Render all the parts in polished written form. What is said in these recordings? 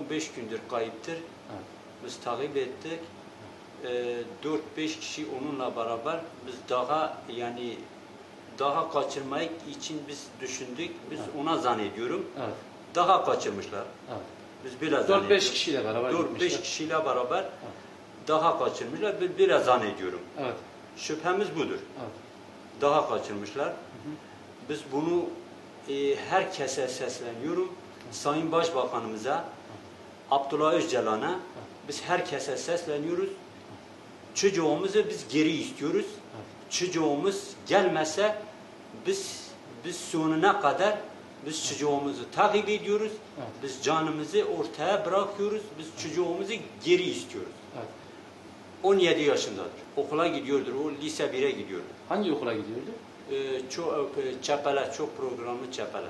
15 gündür kayıptır. Evet. Biz takip ettik. 4-5 kişi onunla beraber biz daha kaçırmak için biz düşündük. Biz evet. ona zannediyorum. Evet. Daha kaçırmışlar. Evet. Biz biraz 4-5 kişiyle beraber 4-5 kişiyle beraber daha kaçırmışlar. Biz biraz zannediyorum. Evet. Şüphemiz budur. Evet. Daha kaçırmışlar. Biz bunu herkese sesleniyorum. Sayın Başbakanımıza, Abdullah Öcalan'a biz herkese sesleniyoruz. Çocuğumuzu biz geri istiyoruz. Çocuğumuz gelmese biz sonuna kadar biz çocuğumuzu takip ediyoruz. Biz canımızı ortaya bırakıyoruz. Biz çocuğumuzu geri istiyoruz. 17 yaşındadır. Okula gidiyordur. O lise 1'e gidiyordu. Hangi okula gidiyordu? Çepele, çok programlı Çepele.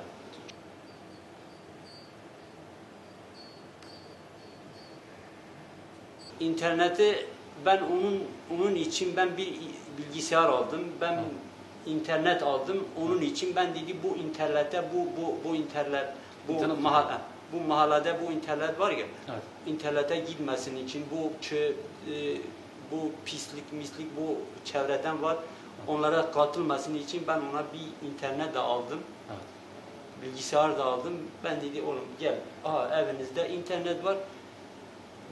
İnterneti ben onun için ben bir bilgisayar aldım. Ben internet aldım. Onun için ben dedi bu internette bu mahallede bu internet var ya. Evet. İnternete gitmesin için bu pislik bu çevreden var. Onlara katılmasın için ben ona bir internet de aldım. Evet. Bilgisayar da aldım. Ben dedi oğlum gel. Evinizde internet var.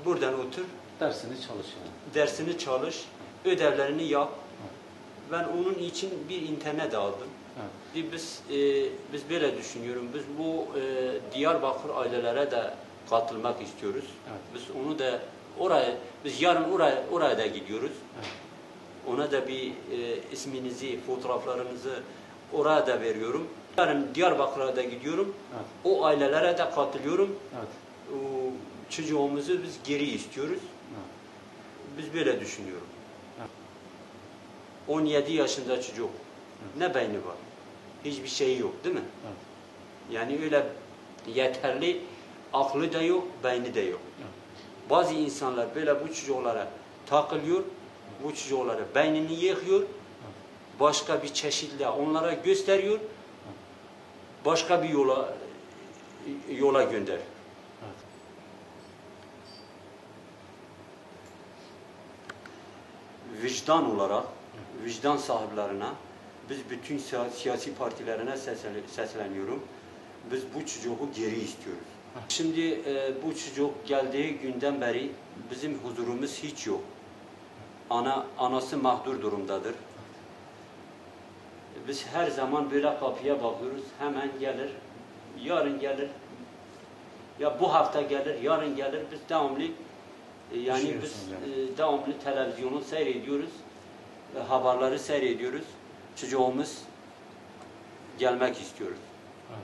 Buradan otur. Dersini çalış yani. Dersini çalış. Ödevlerini yap. Ben onun için bir internet aldım. Evet. Biz böyle düşünüyorum. Biz bu Diyarbakır ailelere de katılmak istiyoruz. Evet. Biz onu da biz yarın oraya da gidiyoruz. Evet. Ona da bir isminizi, fotoğraflarınızı oraya da veriyorum. Yarın Diyarbakır'a da gidiyorum. Evet. O ailelere de katılıyorum. Evet. Çocuğumuzu biz geri istiyoruz. Evet. Biz böyle düşünüyoruz. Evet. 17 yaşında çocuk. Evet. Ne beyni var? Hiçbir şeyi yok değil mi? Evet. Yani öyle yeterli aklı da yok, beyni de yok. Evet. Bazı insanlar böyle bu çocuklara takılıyor, bu çocuklara beynini yıkıyor, başka bir çeşitle onlara gösteriyor, başka bir yola gönder. Evet. Vicdan olarak, vicdan sahiplerine, biz bütün siyasi partilerine sesleniyorum. Biz bu çocuğu geri istiyoruz. Şimdi bu çocuk geldiği günden beri bizim huzurumuz hiç yok. Anası mağdur durumdadır. Biz her zaman böyle kapıya bakıyoruz. Hemen gelir, yarın gelir. Ya bu hafta gelir, yarın gelir. Biz devamlı devamlı televizyonu seyrediyoruz. Haberleri seyrediyoruz. Çocuğumuz gelmek istiyoruz. Evet.